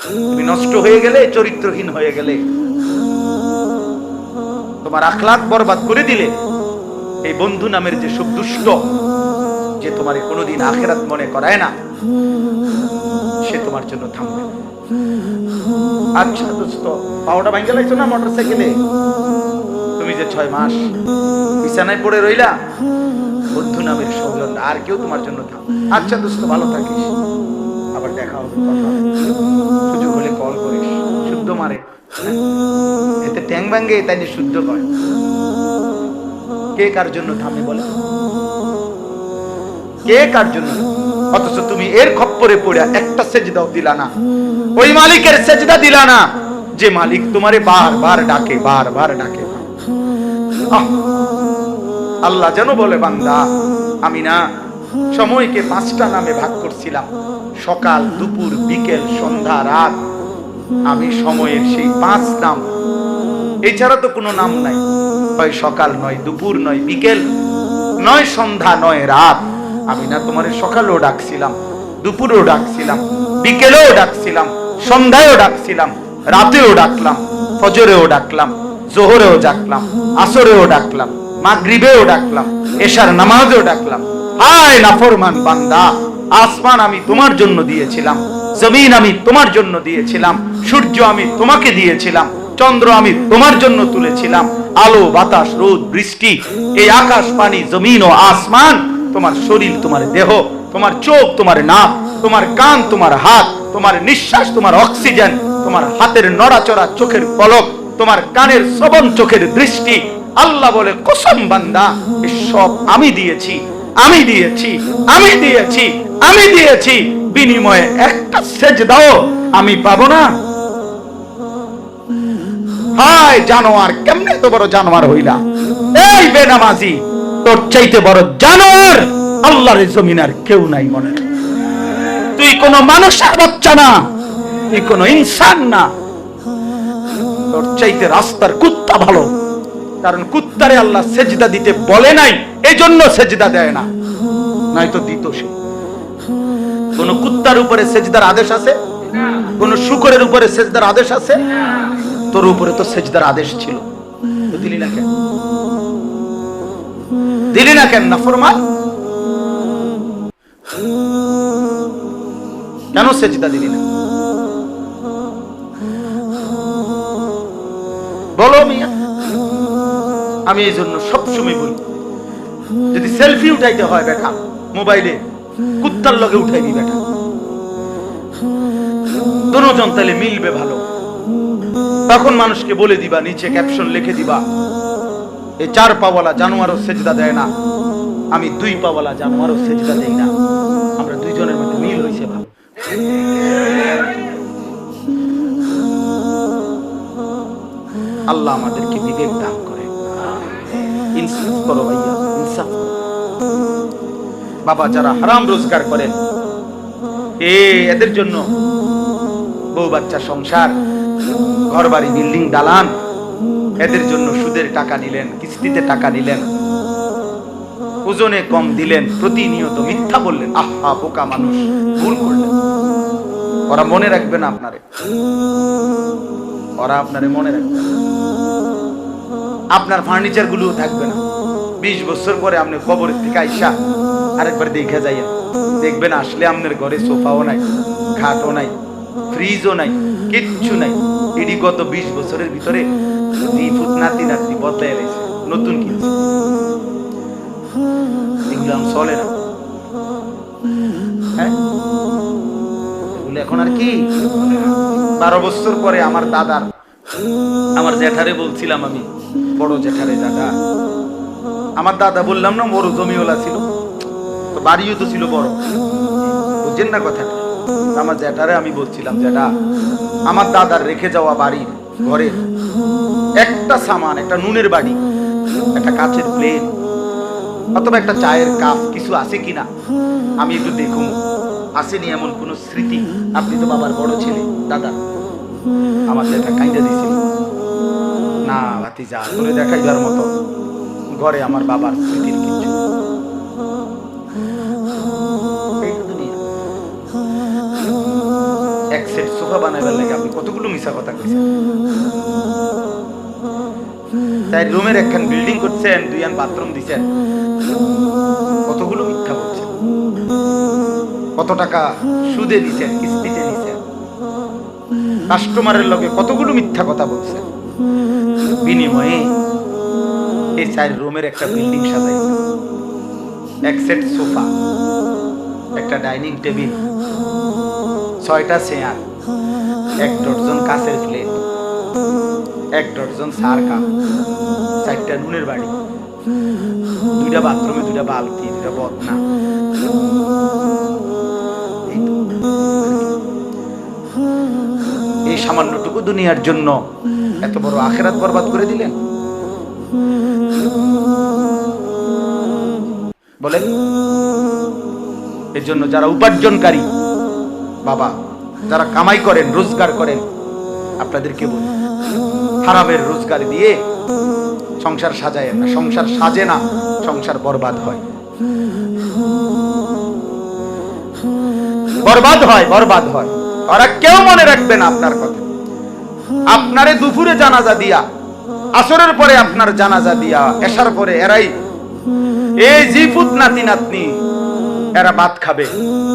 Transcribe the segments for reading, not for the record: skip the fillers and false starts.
তুমি নষ্ট হয়ে গেলে, চরিত্রহীন হয়ে গেলে, তোমার আখলাক বরবাদ করে দিলে, এই বন্ধু নামের যে সব দুষ্ট, যে তোমার কোনোদিন আখেরাত মনে করায় না, সে তোমার জন্য থামবে। আচ্ছা দোস্ত, পাওটা ভাঙ্গে লাগছো না মোটরসাইকেলে? তুমি যে 6 মাস বিছানায় পড়ে রইলা, বন্ধু নামের স্বজন আর কেউ তোমার জন্য থাম। আচ্ছা দোস্ত, ভালো থাকিস, আবার দেখা হবে, কথা হবে, সুযোগ হলে কল করিস। শুদ্ধ মারে, এতে ট্যাং ভাঙ্গে, তাই নিয়ে শুদ্ধ কয়। কে কার জন্য থামে বলে? কে কার জন্য? অথচ তুমি এর খপ্পরে পড়ে একটা সেজদাও দিলা না, ওই মালিকের সেজদা দিলা না যে মালিক তোমারে বারবার ডাকে, বারবার ডাকে। আল্লাহ যেন বলে, বান্দা আমি না সময়কে 5টা নামে ভাগ করছিলাম, সকাল, দুপুর, বিকেল, সন্ধ্যা, রাত। আমি সময়ের সেই 5 নাম, এছাড়া তো কোনো নাম নাই। হয় সকাল, নয় দুপুর, নয় বিকেল, নয় সন্ধ্যা, নয় রাত। আমি না তোমারে সকালেও ডাকছিলাম, দুপুরেও ডাকছিলাম, বিকেলেও ডাকছিলাম, সন্ধ্যায়ও ডাকছিলাম, রাতেও ডাকলাম, ফজরেও ডাকলাম, জোহরেও ডাকলাম, আসরেও ডাকলাম, মাগরিবেও ডাকলাম, এশার নামাজেও ডাকলাম। হায় নাফরমান বান্দা, আসমান আমি তোমার জন্য দিয়েছিলাম, জমিন আমি তোমার জন্য দিয়েছিলাম, সূর্য আমি তোমাকে দিয়েছিলাম, চন্দ্র আমি তোমার জন্য তুলেছিলাম, আলো, বাতাস, রোদ, বৃষ্টি, এই আকাশ, পানি, জমিন ও আসমান, তোমার শরীর, তোমার দেহ, তোমার চোখ, তোমার নাক, তোমার কান, তোমার হাত, তোমার নিঃশ্বাস, তোমার অক্সিজেন, তোমার হাতের নড়াচড়া, চোখের পলক, তোমার কানের শ্রবণ, চোখের দৃষ্টি। আল্লাহ বলে, কসম বান্দা, সব আমি দিয়েছি, আমি দিয়েছি, আমি দিয়েছি, আমি দিয়েছি, বিনিময়ে একটা সেজদাও আমি পাবো না? হায় জানোয়ার, কেমনে তো বড় জানোয়ার হইলা? এই বেনামাজি, তোর চাইতে বড় জানোয়ার আল্লাহর জমিন আর কেউ নাই। মনে তুই কোন মানুষের বাচ্চা না, তুই কোন ইনসান না, তোর চাইতে রাস্তার কুত্তা ভালো। কারণ কুত্তারে আল্লাহ সেজদা দিতে বলে নাই, এই জন্য সেজদা দেয় না, নয়তো দিত সে। কোন কুত্তার উপরে সেজদার আদেশ আছে? কোন শুকরের উপরে সেজদার আদেশ আছে? তোর উপরে তো সেজদার আদেশ ছিল, তো দিলি না কেন? দিলি না কেন নাফরমান? কেন সেজদা দিলি না? বলো মিয়া। আমি এই জন্য সবসময় বলি, যদি সেলফি উঠাইতে হয় বেটা মোবাইলে, কুত্তার লগে উঠাইবি বেটা, দুজন তাইলে মিলবে ভালো। তখন মানুষকে বলে দিবা, নিচে ক্যাপশন লিখে দিবা, এই 4 পাওয়ালা জানোয়ারও সেজদা দেয় না, আমি 2 পাওয়ালা জানোয়ারও সেজদা দেই না, আমরা দুইজনের মধ্যে মিল হইছে ভালো। আল্লাহ আমাদেরকে বিবেক দান করে। ইনসাফ করো ভাইয়া, ইনসাফ করো। বাবা যারা হারাম রোজগার করেন, এদের জন্য বউ বাচ্চা, সংসার, ঘর বাড়ি, বিল্ডিং, দালান, এদের জন্য সুদের টাকা নিলেন, কিস্তিতে টাকা নিলেন, ওজনে কম দিলেন, প্রতিনিয়ত মিথ্যা বললেন, আহা বোকা মানুষ, ভুল করলেন। ওরা মনে রাখবে না আপনারে, ওরা আপনারে মনে রাখবে না। আপনার ফার্নিচার গুলো থাকবে না। 20 বছর পরে আপনি কবরের থেকে আইসা আরেকবার দেখে যাইয়েন, দেখবেন আসলে আপনার ঘরে সোফাও নাই, খাটও নাই, ফ্রিজও নাই, কিচ্ছু নাই। এটি গত 20 বছরের ভিতরে 2 ফুট নাতি নাতি বদলাই রয়েছে, নতুন কিনছে। এগুলো চলে না, হ্যাঁ এগুলো এখন আর কি। 12 বছর পরে আমার দাদার, আমার জ্যাঠারে বলছিলাম, আমি বড় জ্যাঠারে, দাদা আমার দাদা বললাম না বড় জমিওয়ালা ছিল, তো বাড়িও তো ছিল বড়, বুঝছেন না কথাটা? আমার জ্যাঠারে আমি বলছিলাম, জ্যাঠা আমার দাদার রেখে যাওয়া বাড়ির ঘরে একটা সামান, একটা নুনের বাড়ি, একটা কাচের প্লেট অথবা একটা চায়ের কাপ কিছু আছে কিনা আমি একটু দেখুন, আসেনি এমন কোন স্মৃতি? আপনি তো বাবার বড় ছেলে দাদা। আমার জ্যাঠা কাইন্দা দিছিল, না ভাতিজা তোরে দেখাইবার মতো ঘরে আমার বাবার স্মৃতির কিছু। এক সেট সোফা বানাইবার লাগে আপনি কতগুলো মিছা কথা কইছেন। তাই রুমের একখান বিল্ডিং করছেন, 2 বাথরুম দিছেন, কতগুলো মিথ্যা বলছেন। কত টাকা সুদে দিছেন, কিস্তিতে দিছেন, কাস্টমারের লগে কতগুলো মিথ্যা কথা বলছেন। বিনিময়ে এই 4 রুমের একটা বিল্ডিং সাজাইছেন, 1 সেট সোফা, একটা ডাইনিং টেবিল, 6টা চেয়ার, 1 ডজন কাঁচের প্লেট, 1 ডজন সার কাপ, 4টা নুনের বাড়ি, 2টা বাথরুমে 2টা বালতি, 2টা বদনা। এই সামান্যটুকু দুনিয়ার জন্য এত বড় আখিরাত বরবাদ করে দিলেন। বলেন, এর জন্য যারা উপার্জনকারী বাবা, যারা কামাই করেন, রোজগার করেন, আপনাদেরকে বলি, হারামের রোজগার দিয়ে সংসার সাজায় না। সংসার সাজে না, সংসার বরবাদ হয়, বরবাদ হয়, বরবাদ হয়। ওরা কেউ মনে রাখবে না আপনার কথা। আপনারে দুপুরে জানাজা দিয়া, আসরের পরে আপনার জানাজা দিয়া, এশার পরে এরাই এই জিপুত নাতি নাতনি এরা ভাত খাবে।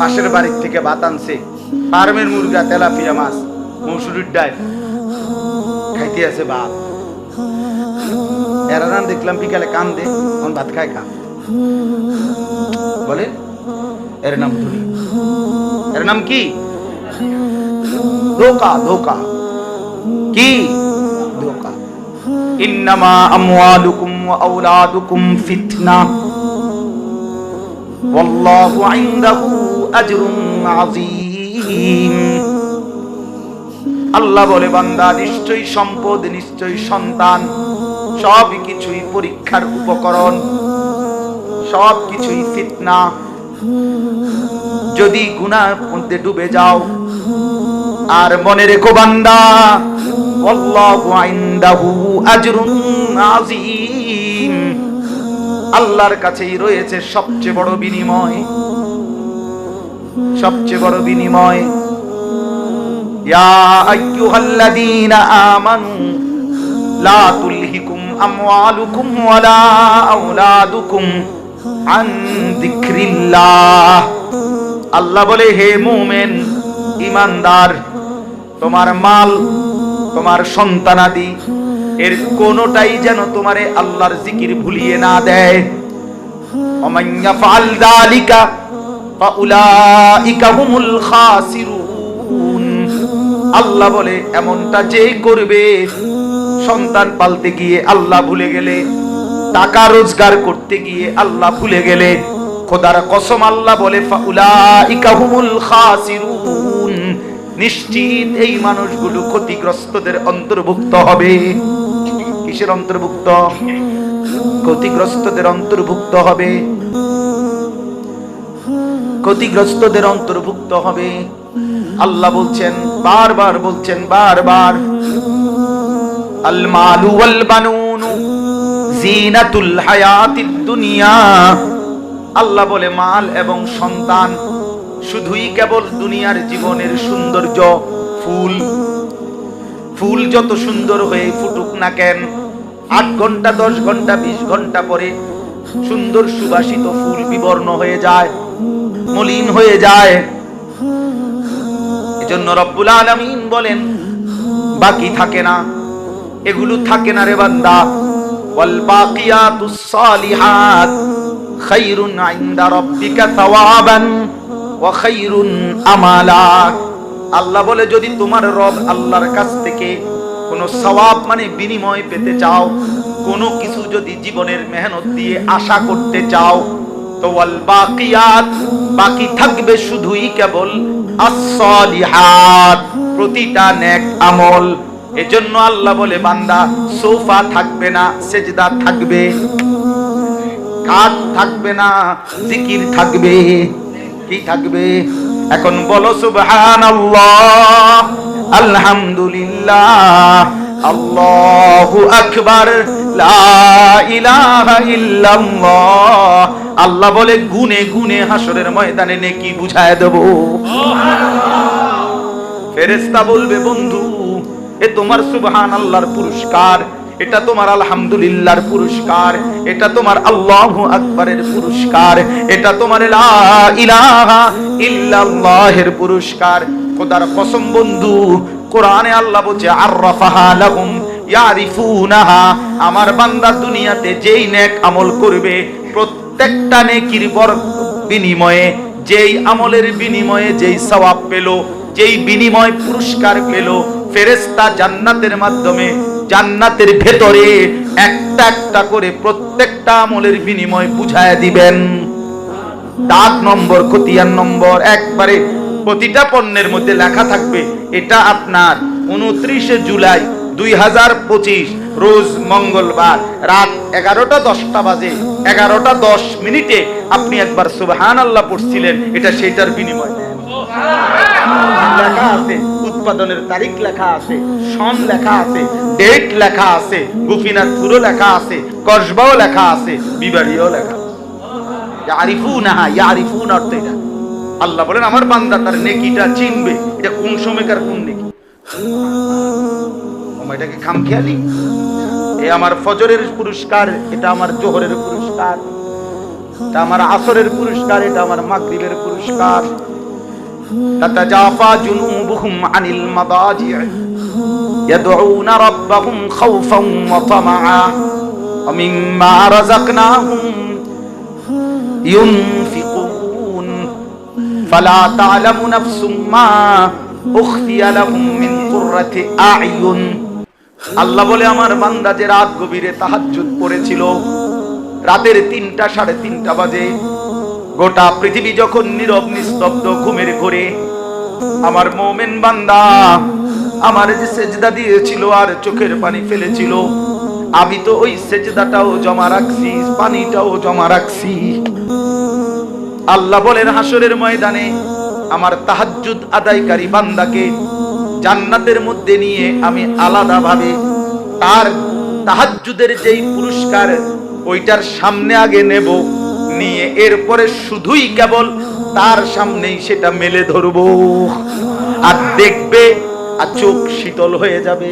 পাশের বাড়ির থেকে ভাত আনছে, ফার্মের মুরগা, তেলাপিয়া মাছ, মসুরির ডাল খাইতে আছে ভাত। এরা না দেখলাম বিকালে কান্দে, ভাত খায় কা বলে, এর নাম ধনী, এর নাম কি? ধোকা, ধোকা, কি ধোকা। ইন্নামা আমওয়ালুকুম ওয়া আওলাদুকুম ফিতনা ওয়াল্লাহু ইনদাহু আজরুন আযীম। আল্লাহ বলে, বান্দা, নিশ্চয়ই সম্পদ, নিশ্চয়ই সন্তান, সব কিছুই পরীক্ষার উপকরণ, সব কিছুই ফিতনা। যদি গুনাহের মধ্যে ডুবে যাও, আর মনে রেখো বান্দা, আল্লাহু ইনদাহু আজরুন আযীম, আল্লাহর কাছেই রয়েছে সবচেয়ে বড় বিনিময়, সবচেয়ে বড় বিনিময়। ইয়া আইয়ুহাল্লাযীনা আমানু লা তুলহিকুম আমওয়ালুকুম ওয়ালা আওলাদুকুম আন যিকরিল্লাহ। আল্লাহ বলে, হে মুমিন, ঈমানদার, তোমার মাল, তোমার সন্তানাদি, এর কোনটাই যেন তোমারে আল্লাহর জিকির ভুলিয়ে না দেয়। ওমান ইয়াফআল যালিকা ফাউলাইকা হুমুল খাসিরুন। আল্লাহ বলে, এমনটা যেই করবে, সন্তান পালতে গিয়ে আল্লাহ ভুলে গেলে, টাকা রোজগার করতে গিয়ে আল্লাহ ভুলে গেলে, খোদার কসম আল্লাহ বলে, ফাউলাইকা হুমুল খাসিরুন, নিশ্চিত এই মানুষগুলো ক্ষতিগ্রস্তদের অন্তর্ভুক্ত হবে। কিসের অন্তর্ভুক্ত? ক্ষতিগ্রস্তদের অন্তর্ভুক্ত হবে, ক্ষতিগ্রস্তদের অন্তর্ভুক্ত হবে। আল্লাহ বলছেন, বারবার বলছেন, বারবার, আল মালু ওয়াল বানুন জিনাতুল হায়াতিদ দুনিয়া। আল্লাহ বলে, মাল এবং সন্তান শুধুই কেবল দুনিয়ার জীবনের সৌন্দর্য। ফুল, ফুল যত সুন্দর হয়ে ফুটুক না কেন, 8 ঘন্টা 10 ঘন্টা 20 ঘন্টা পরে সুন্দর সুবাসিত ফুল বিবর্ণ হয়ে যায়, মলিন হয়ে যায়। এজন্য রব্বুল আলামিন বলেন, বাকি থাকে না, এগুলো থাকে না রে বান্দা। ওয়াল বাকিয়াতুস সালিহাত খায়রুন ইনদা রাব্বিকা সাওয়াবান ওয়া খায়রুন আমালা। আল্লাহ বলে, যদি তোমার রব আল্লাহর কাছ থেকে কোনো সওয়াব মানে বিনিময় পেতে চাও, কোনো কিছু যদি জীবনের মেহনত দিয়ে আশা করতে চাও, তো ওয়াল বাকিয়াত, বাকি থাকবে শুধুই কেবল as-salihat, প্রতিটা নেক আমল। এজন্য আল্লাহ বলে, বান্দা, সোফা থাকবে না, সেজদা থাকবে, কাজ থাকবে না, জিকির থাকবে। কি থাকবে? এখন বলো সুবহানাল্লাহ, আলহামদুলিল্লাহ, আল্লাহু আকবার, লা ইলাহা ইল্লাল্লাহ। আল্লাহ বলে, গুনে গুনে হাসরের ময়দানে নেকি বুঝায় দেব। ফেরেশতা বলবে বন্ধু এ তোমার সুবহানাল্লাহর পুরস্কার, এটা তোমার আলহামদুলিল্লাহর পুরস্কার, এটা তোমার আল্লাহু আকবারের পুরস্কার, এটা তোমার লা ইলাহা ইল্লাল্লাহের পুরস্কার। খোদার কসম বন্ধু, কোরআনে আল্লাহ বলছে আররাফাহা লাহুম ইয়ারিফুনাহা, আমার বান্দা দুনিয়াতে যেই নেক আমল করবে প্রত্যেকটা নেকির বিনিময়ে, যেই আমলের বিনিময়ে যেই সওয়াব পেল, যেই বিনিময় পুরস্কার পেল, ফেরেশতা জান্নাতের মাধ্যমে জান্নাতের ভেতরে একটা একটা করে প্রত্যেকটা আমলের বিনিময় বুঝায় দিবেন। দাগ নম্বর, খতিয়ান নম্বর, একবারে প্রতিটা পণ্যের মধ্যে লেখা থাকবে এটা আপনার 29 জুলাই 2025 রোজ মঙ্গলবার রাত 11:10 বাজে 11:10 আপনি একবার সুবহানাল্লাহ পড়ছিলেন, এটা সেটার বিনিময় লেখা আছে, উৎপাদনের তারিখ লেখা আছে, সন লেখা আছে, ডেট লেখা আছে, গুফিনাথপুরও লেখা আছে, কসবাও লেখা আছে, বিবাড়িও লেখা আছে। ইয়ারিফুনাহা, ইয়ারিফুন অর্থ এটা। আল্লাহ বলেন আমার বান্দা তার নেকিটা চিনবে, এটা কোন সময়কার কোন নেকি। সময়টাকে খামখেয়ালি, এ আমার ফজরের পুরস্কার, এটা আমার জোহরের পুরস্কার, এটা আমার আসরের পুরস্কার, এটা আমার মাগরিবের পুরস্কার। তাতাজাফা জুনুবুহুম আনিল মাদাজি' ইয়াদউনা রাব্বাহুম খাওফান ওয়া তামাআ ওয়া মিম্মা রাযাকনাহুম ইউনফিকুন ফালা তা'লামু নাফসুম মা উখফিয়া লাহুম মিন কুররাতি আ'য়ুন। আল্লাহ বলে আমার বান্দা যে রাত গভীরে তাহাজ্জুদ পড়েছিল, রাতের 3টা 3:30 বাজে, গোটা পৃথিবী যখন নীরব নিস্তব্ধ ঘুমের ঘোরে, আমার মুমিন বান্দা আমার যে সেজদা দিয়েছিল আর চোখের পানি ফেলেছিল, আমি তো ওই সেজদাটাও জমা রাখছি, পানিটাও জমা রাখছি। আল্লাহ বলেন হাসরের ময়দানে আমার তাহাজ্জুদ আদায়কারী বান্দাকে জান্নাতের মধ্যে নিয়ে আমি আলাদাভাবে তার তাহাজ্জুদের যেই পুরস্কার ওইটার সামনে আগে নেব, নিয়ে এরপরে শুধুই কেবল তার সামনেই সেটা মেলে ধরবো, আর দেখবে আর চোখ শীতল হয়ে যাবে।